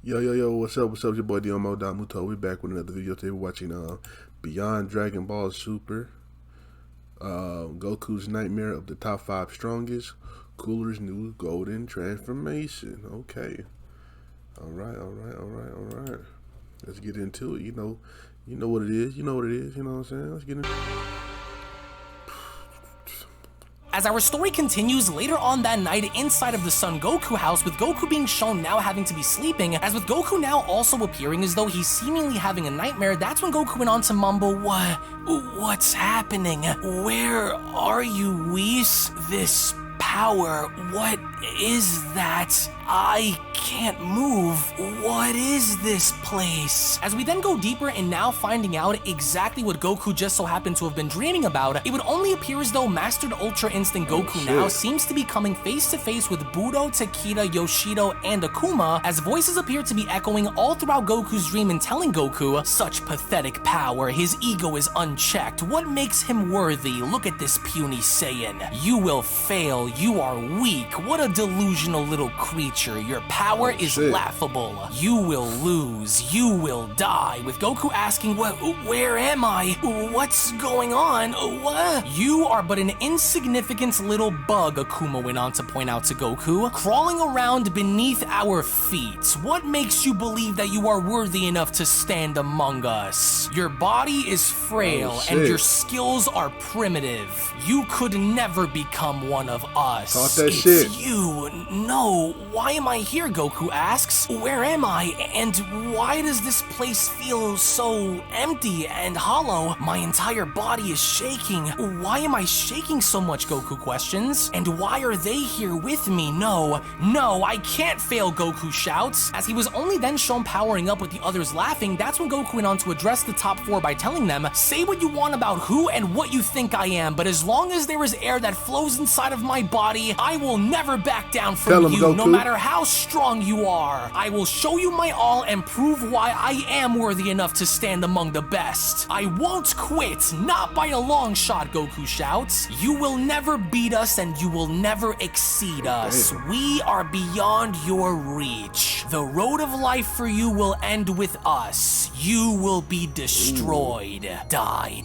Yo, what's up? It's your boy Domuto. We're back with another video today. We're watching Beyond Dragon Ball Super. Goku's Nightmare of the Top 5 Strongest. Cooler's New Golden Transformation. Okay. Alright. Let's get into it. You know what it is. You know what I'm saying? Let's get into it. As our story continues, later on that night inside of the Son Goku house, with Goku being shown now having to be sleeping, as with Goku now also appearing as though he's seemingly having a nightmare, that's when Goku went on to mumble, What's happening? Where are you, Whis? This power, what is that? I can't move. What is this place? As we then go deeper and now finding out exactly what Goku just so happened to have been dreaming about, it would only appear as though Mastered Ultra Instinct Goku now seems to be coming face to face with Budo, Takeda, Yoshido, and Akuma, as voices appear to be echoing all throughout Goku's dream and telling Goku, such pathetic power, his ego is unchecked, what makes him worthy? Look at this puny Saiyan. You will fail, you are weak, what a delusional little creature, your power is laughable. You will lose. You will die. With Goku asking, where am I? What's going on? What? You are but an insignificant little bug, Akuma went on to point out to Goku, crawling around beneath our feet. What makes you believe that you are worthy enough to stand among us? Your body is frail and your skills are primitive. You could never become one of us. Talk that it's shit. You. No. Why am I here? Goku asks. Where am I? And why does this place feel so empty and hollow? My entire body is shaking. Why am I shaking so much? Goku questions. And why are they here with me? No, I can't fail, Goku shouts. As he was only then shown powering up with the others laughing, that's when Goku went on to address the top four by telling them, say what you want about who and what you think I am, but as long as there is air that flows inside of my body, I will never back down from you, no matter how strong you are. I will show you my all and prove why I am worthy enough to stand among the best. I won't quit, not by a long shot, Goku shouts. You will never beat us and you will never exceed us. We are beyond your reach. The road of life for you will end with us. You will be destroyed. Die,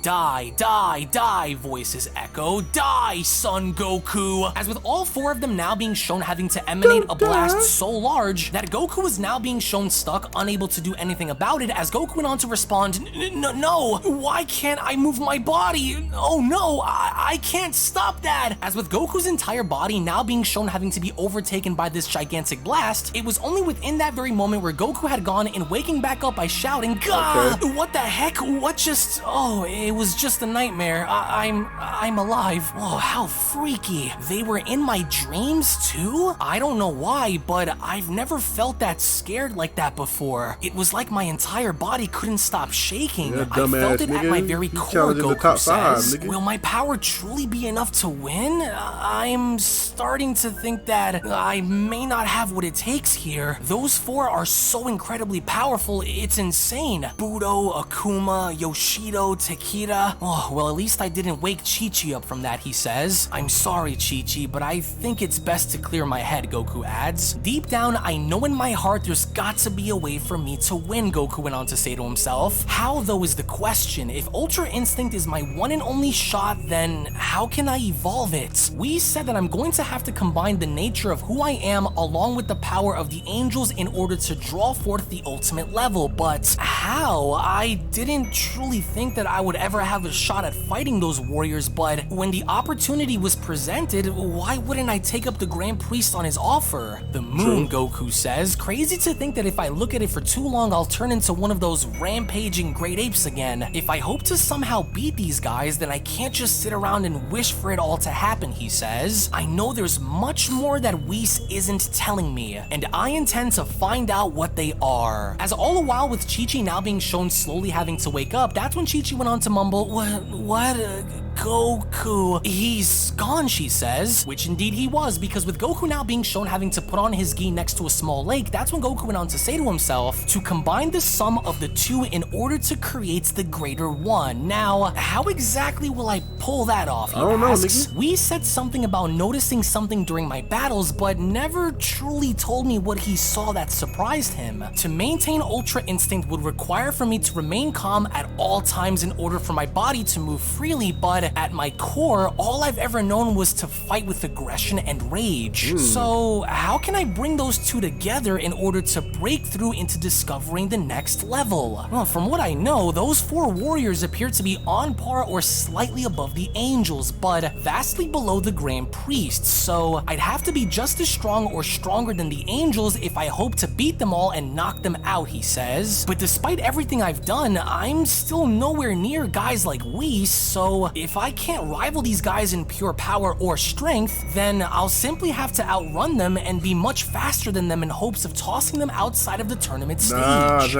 voices echo. Die, Son Goku. As with all four of them now being shown having to emanate a blast so large that Goku is now being shown stuck, unable to do anything about it, as Goku went on to respond, no, why can't I move my body? Oh no, I can't stop that. As with Goku's entire body now being shown having to be overtaken by this gigantic blast, it was only within that very moment where Goku had gone and waking back up by shouting, Gah! What the heck? What just, it was just a nightmare. I'm alive. Oh, how freaky. They were in my dreams too? I don't know why, but I've never felt that scared like that before. It was like my entire body couldn't stop shaking. I felt it at my very core, Goku says. Will my power truly be enough to win? I'm starting to think that I may not have what it takes here. Those four are so incredibly powerful, it's insane. Budo, Akuma, Yoshido, Takeda. Oh, well, at least I didn't wake Chi-Chi up from that, he says. I'm sorry, Chi-Chi, but I think it's best to clear my head, Goku adds. Deep down, I know in my heart there's got to be a way for me to win, Goku went on to say to himself. How, though, is the question. If Ultra Instinct is my one and only shot, then how can I evolve it? We said that I'm going to have to combine the nature of who I am along with the power of the angels in order to draw forth the ultimate level, but how? I didn't truly think that I would ever have a shot at fighting those warriors, but when the opportunity was presented, why wouldn't I take up the Grand Priest on his offer? The moon, Goku says. Crazy to think that if I look at it for too long, I'll turn into one of those rampaging great apes again. If I hope to somehow beat these guys, then I can't just sit around and wish for it all to happen, he says. I know there's much more that Whis isn't telling me, and I intend to find out what they are. As all the while with Chi-Chi now being shown slowly having to wake up, that's when Chi-Chi went on to mumble, what? Goku, he's gone, she says, which indeed he was, because with Goku now being shown having to put on his gi next to a small lake, that's when Goku went on to say to himself to combine the sum of the two in order to create the greater one. Now, how exactly will I pull that off? He asks. We said something about noticing something during my battles, but never truly told me what he saw that surprised him. To maintain Ultra Instinct would require for me to remain calm at all times in order for my body to move freely, but at my core, all I've ever known was to fight with aggression and rage. So, how can I bring those two together in order to break through into discovering the next level? Well, from what I know, those four warriors appear to be on par or slightly above the angels, but vastly below the Grand Priest, so I'd have to be just as strong or stronger than the angels if I hope to beat them all and knock them out, he says. But despite everything I've done, I'm still nowhere near guys like Whis, so if I can't rival these guys in pure power or strength, then I'll simply have to outrun them and be much faster than them in hopes of tossing them outside of the tournament stage.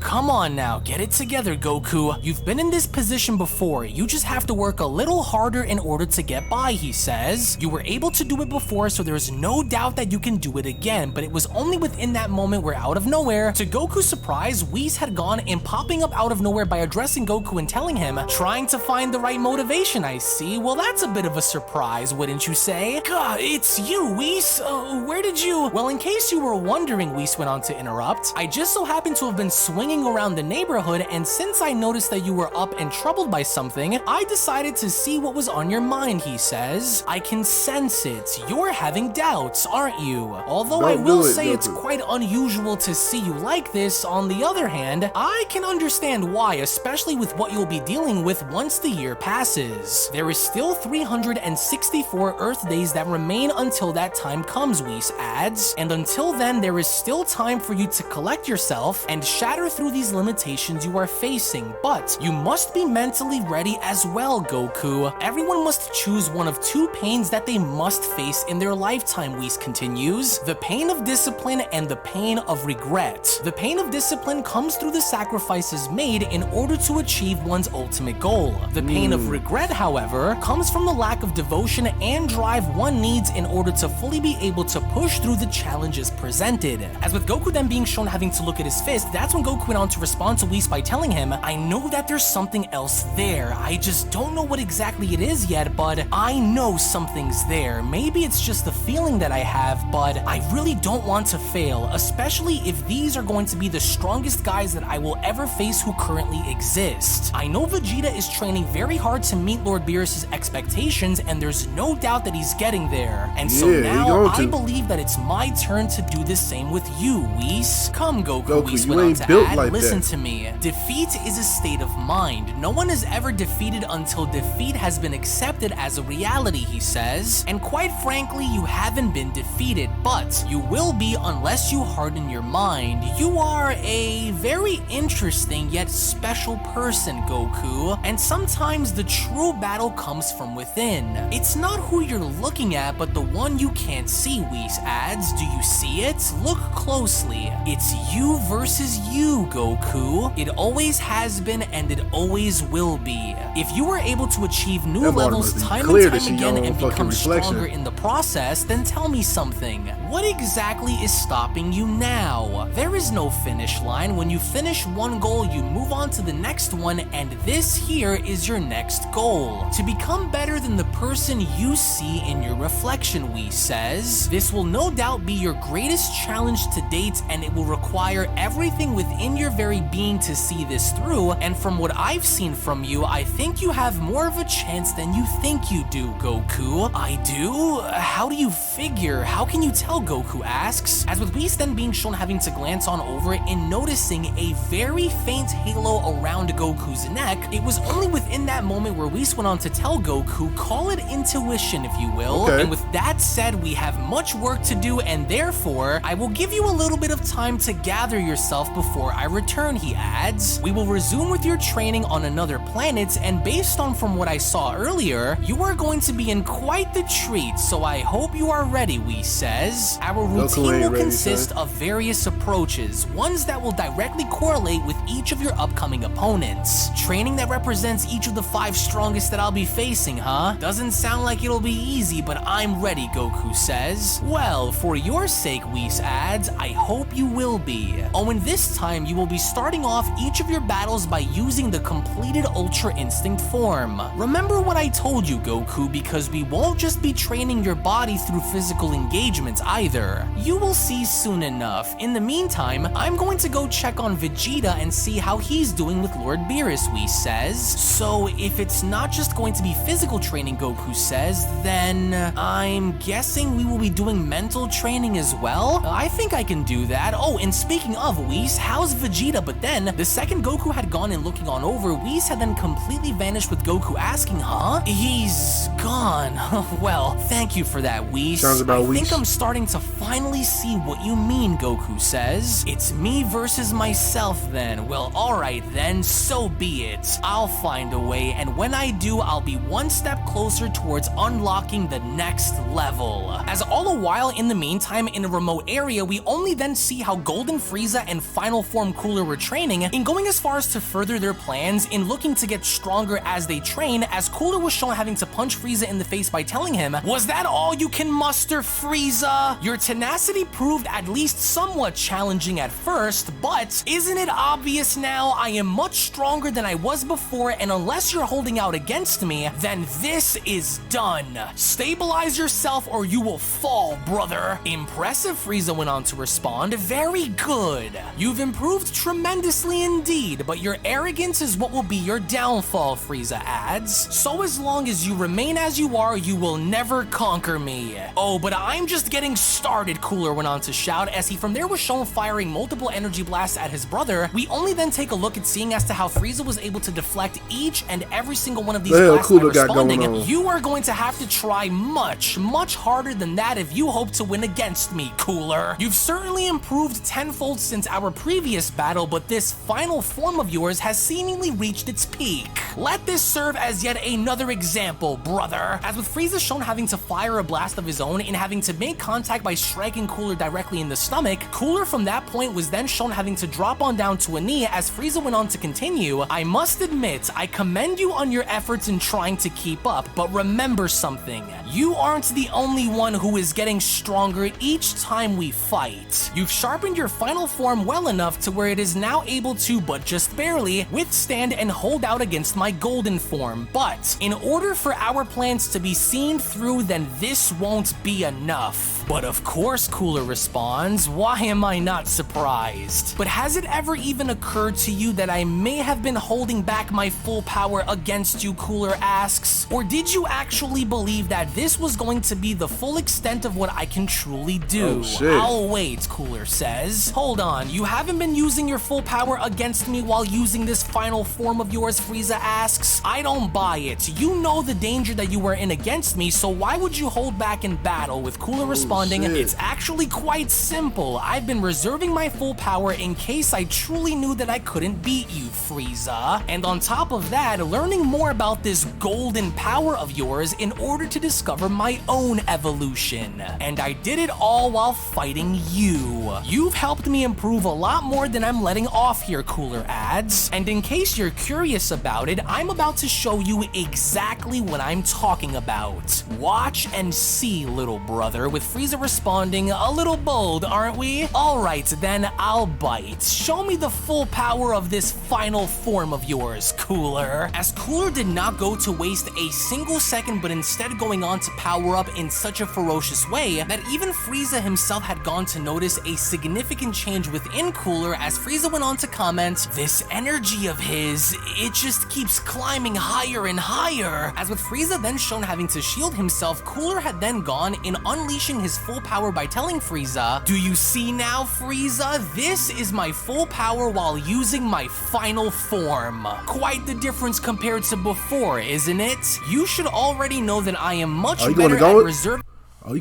Come on now, get it together, Goku. You've been in this position before, you just have to work a little harder in order to get by, he says. You were able to do it before, so there's no doubt that you can do it again, but it was only within that moment where out of nowhere, to Goku's surprise, Whis had gone and popping up out of nowhere by addressing Goku and telling him, trying to find the right motivation, I see. Well, that's a bit of a surprise, wouldn't you say? God, it's you, Whis. Where did you? Well, in case you were wondering, Whis went on to interrupt, I just so happened to have been swinging around the neighborhood, and since I noticed that you were up and troubled by something, I decided to see what was on your mind, he says. I can sense it. You're having doubts, aren't you? Although I will say it's quite unusual to see you like this, on the other hand, I can understand why, especially with what you'll be dealing with once the year passes. There is still 364 Earth days that remain until that time comes, Whis adds, and until then there is still time for you to collect yourself and shatter through these limitations you are facing, but you must be mentally ready as well, Goku. Everyone must choose one of two pains that they must face in their lifetime, Whis continues. The pain of discipline and the pain of regret. The pain of discipline comes through the sacrifices made in order to achieve one's ultimate goal. The pain of regret, however, comes from the lack of devotion and drive one needs in order to fully be able to push through the challenges presented. As with Goku then being shown having to look at his fist, that's when Goku went on to respond to Whis by telling him, I know that there's something else there. I just don't know what exactly it is yet, but I know something's there. Maybe it's just the feeling that I have, but I really don't want to fail, especially if these are going to be the strongest guys that I will ever face who currently exist. I know Vegeta is training very hard to meet Lord Beerus' expectations, and there's no doubt that he's getting there. And so now I believe that it's my turn to do the same with you, Whis. Come, Goku, Whis went on to add, listen to me. Defeat is a state of mind. No one is ever defeated until defeat has been accepted as a reality, he says. And quite frankly, you haven't been defeated, but you will be unless you harden your mind. You are a very interesting yet special person, Goku, and sometimes the true battle comes from within. It's not who you're looking at, but the one you can't see, Whis adds. Do you see it? Look closely. It's you versus you, Goku. It always has been and it always will be. If you were able to achieve new levels time and time again and become stronger in the process, then tell me something. What exactly is stopping you now? There is no finish line. When you finish one goal, you move on to the next one, and this here is your next goal. To become better than the person you see in your reflection, Whis says. This will no doubt be your greatest challenge to date, and it will require everything within your very being to see this through, and from what I've seen from you, I think you have more of a chance than you think you do, Goku. I do? How do you figure? How can you tell, Goku asks? As with Whis then being shown having to glance on over it and noticing a very faint halo around Goku's neck, it was only within that moment where Whis went on to tell Goku, call it intuition if you will, and with that said, we have much work to do, and therefore, I will give you a little bit of time to gather yourself before I return, he adds. We will resume with your training on another planet, and based on from what I saw earlier, you are going to be in quite the treat, so I hope you are ready, Whis says. Our routine will consist of various approaches, ones that will directly correlate with each of your upcoming opponents. Training that represents each of the 5 strongest that I'll be facing, huh? Doesn't sound like it'll be easy, but I'm ready, Goku says. Well, for your sake, Whis adds, I hope you will be. Oh, and this time you will be starting off each of your battles by using the completed Ultra Instinct form. Remember what I told you, Goku, because we won't just be training your body through physical engagements either. You will see soon enough. In the meantime, I'm going to go check on Vegeta and see how he's doing with Lord Beerus, Whis says. So if it's not just going to be physical training, Goku says, then I'm guessing we will be doing mental training as well? I think I can do that. Oh, and speaking of Whis, how's Vegeta? But then, the second Goku had gone and looking on over, Whis had then completely vanished with Goku asking, huh? He's gone. Well, thank you for that, Whis. Sounds about I think Whis. I'm starting to finally see what you mean, Goku says. It's me versus myself then. Well, alright then, so be it. I'll find a way, and when I do, I'll be one step closer towards unlocking the next level. As all the while, in the meantime, in a remote area, we only then see how Golden Frieza and Final Form Cooler were training, in going as far as to further their plans in looking to get stronger as they train, as Cooler was shown having to punch Frieza in the face by telling him, "Was that all you can muster, Frieza? Your tenacity proved at least somewhat challenging at first, but isn't it obvious now I am much stronger than I was before, and unless you're holding out against me, then this is done. Stabilize yourself or you will fall, brother." Impressive, Frieza went on to respond. Very good. You've improved tremendously indeed, but your arrogance is what will be your downfall, Frieza adds. So as long as you remain as you are, you will never conquer me. Oh, but I'm just getting started, Cooler went on to shout, as he from there was shown firing multiple energy blasts at his brother. We only then take a look at seeing as to how Frieza was able to deflect each and every single one of these blasts by Cooler got responding. going on. You are going to have to try much, much harder than that if you hope to win against me, Cooler. You've certainly improved tenfold since our previous battle, but this final form of yours has seemingly reached its peak. Let this serve as yet another example, brother. As with Frieza shown having to fire a blast of his own and having to make contact by striking Cooler directly in the stomach, Cooler from that point was then shown having to drop on down to a knee. As Frieza went on to continue, I must admit, I commend you on your efforts in trying to keep up, but remember something. You aren't the only one who is getting stronger each time we fight. You've sharpened your final form well enough to where it is now able to, but just barely, withstand and hold out against my golden form. But in order for our plans to be seen through, then this won't be enough. But of course, Cooler responds, why am I not surprised? But has it ever even occurred to you that I may have been holding back my full power against you, Cooler asks? Or did you actually believe that this was going to be the full extent of what I can truly do? Oh, shit. I'll wait, Cooler says. Hold on, you haven't been using your full power against me while using this final form of yours, Frieza asks. I don't buy it. You know the danger that you were in against me, so why would you hold back in battle? With Cooler responding, shit. it's actually quite simple. I've been reserving my full power in case I truly knew that I couldn't beat you, Frieza. And on top of that, learning more about this golden power of yours in order to discover my own evolution. And I did it all while fighting you. You've helped me improve a lot more than I'm letting off here, Cooler adds. And in case you're curious about it, I'm about to show you exactly what I'm talking about. Watch and see, little brother, with Frieza responding, a little bold, aren't we? Alright then, I'll bite. Show me the full power of this final form of yours, Cooler. As Cooler did not go to waste a single second, but instead going on to power up in such a ferocious way that even Frieza himself had gone to notice a significant change within Cooler, as Frieza went on to comment, this energy of his, it just keeps climbing higher and higher. As with Frieza then shown having to shield himself, Cooler had then gone in unleashing his full power by telling Frieza, do you see now, Frieza? This is my full power while using my final form. Quite the difference compared to before, isn't it? You should already know that I am much better at reserve. Oh, he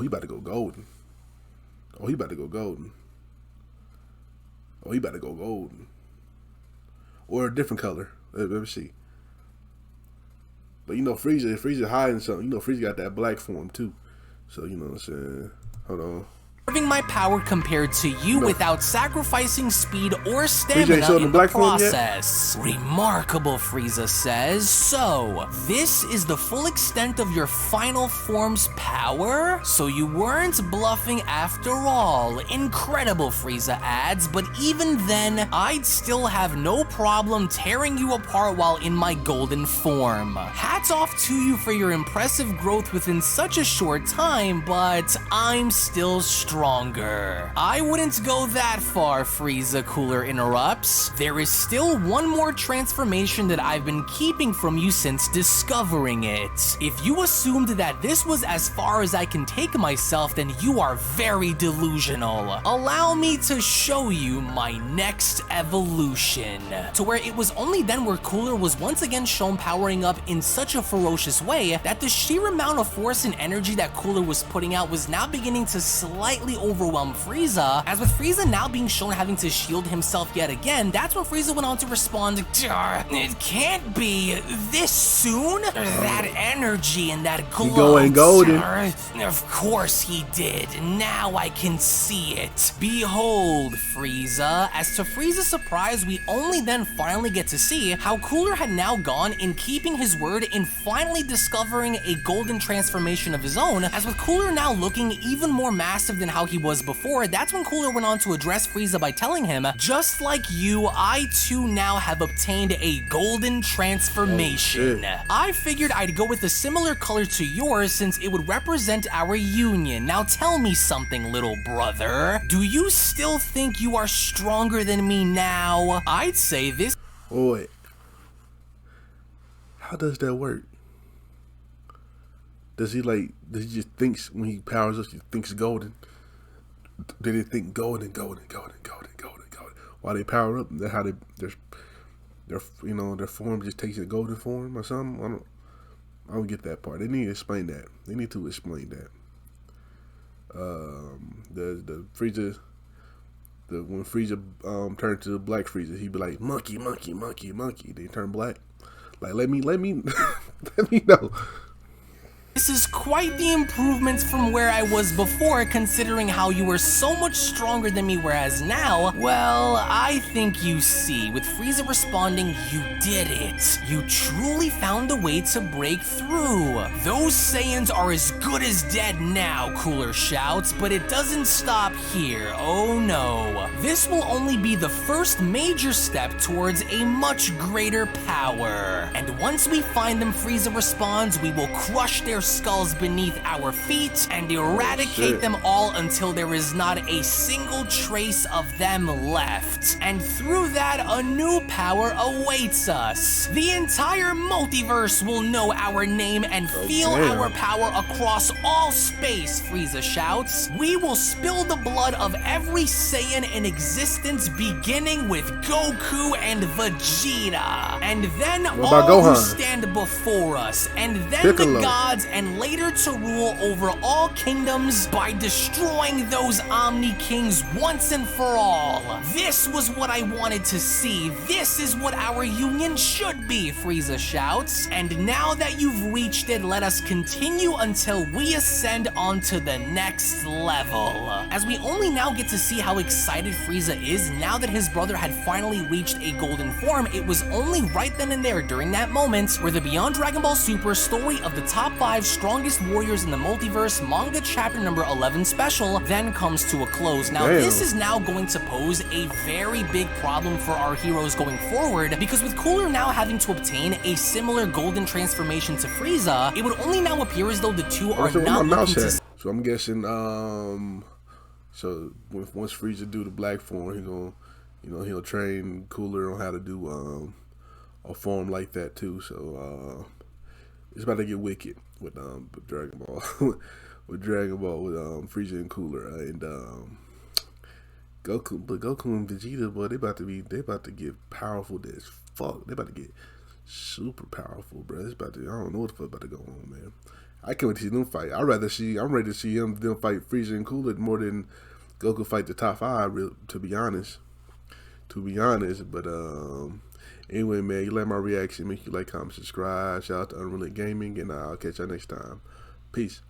about to go golden. Oh, he about to go golden. Oh, he about to go golden. Or a different color. Let me see. But you know, Frieza hiding something. You know, Frieza got that black form too. So you know what I'm saying. Hold on. preserving my power compared to you without sacrificing speed or ain't stamina showed in the the black form yet? process. Remarkable, Frieza says. So, this is the full extent of your final form's power? So you weren't bluffing after all. Incredible, Frieza adds, but even then, I'd still have no problem tearing you apart while in my golden form. Hats off to you for your impressive growth within such a short time, but I'm still stronger. I wouldn't go that far, Frieza, Cooler interrupts. There is still one more transformation that I've been keeping from you since discovering it. If you assumed that this was as far as I can take myself, then you are very delusional. Allow me to show you my next evolution. To where it was only then where Cooler was once again shown powering up in such a ferocious way that the sheer amount of force and energy that Cooler was putting out was now beginning to slightly overwhelm Frieza, as with Frieza now being shown having to shield himself yet again, that's when Frieza went on to respond, "It can't be this soon? That energy and that glow." He going golden. Of course he did. Now I can see it. Behold, Frieza. As to Frieza's surprise, we only then finally get to see how Cooler had now gone in keeping his word in finally discovering a golden transformation of his own, as with Cooler now looking even more massive than how he was before. That's when Cooler went on to address Frieza by telling him, "Just like you, I too now have obtained a golden transformation. I figured I'd go with a similar color to yours since it would represent our union. Now tell me something, little brother. Do you still think you are stronger than me now?" I'd say this. Oh, wait. How does that work? Does he just thinks when he powers up, he thinks golden? Did he think golden? While they power up, that's how their form just takes a golden form or something? I don't get that part. They need to explain that. They need to explain that. The Frieza, when Frieza turned to the black Frieza, he'd be like, monkey. Then he turn black. Like, let me let me know. This is quite the improvement from where I was before, considering how you were so much stronger than me, whereas now, well, I think you see. With Frieza responding, "You did it. You truly found a way to break through. Those Saiyans are as good as dead now," Cooler shouts, but it doesn't stop here. Oh no. This will only be the first major step towards a much greater power. And once we find them, Frieza responds, "We will crush their skulls beneath our feet and eradicate them all until there is not a single trace of them left. And through that, a new power awaits us. The entire multiverse will know our name and feel our power across all space," Frieza shouts. "We will spill the blood of every Saiyan in existence, beginning with Goku and Vegeta. And then all who stand before us, and then the gods, and later to rule over all kingdoms by destroying those Omni Kings once and for all. This was what I wanted to see. This is what our union should be," Frieza shouts. "And now that you've reached it, let us continue until we ascend onto the next level." As we only now get to see how excited Frieza is now that his brother had finally reached a golden form, it was only right then and there during that moment where the Beyond Dragon Ball Super story of the top 5 strongest warriors in the multiverse manga chapter number 11 special then comes to a close. Now this is now going to pose a very big problem for our heroes going forward, because with Cooler now having to obtain a similar golden transformation to Frieza, it would only now appear as though the two are not looking to... So I'm guessing, so once Frieza do the black form, he'll train Cooler on how to do a form like that too. So it's about to get wicked with Dragon Ball, with Frieza and Cooler and Goku. But Goku and Vegeta, boy, they about to get powerful as fuck. They about to get super powerful, bro. It's about to. I don't know what the fuck about to go on, man. I can't wait to see them fight. I'm ready to see them fight Frieza and Cooler more than Goku fight the top 5. To be honest, but anyway, man, you like my reaction, make you like, comment, subscribe. Shout out to Unrealentgaming, and I'll catch y'all next time. Peace.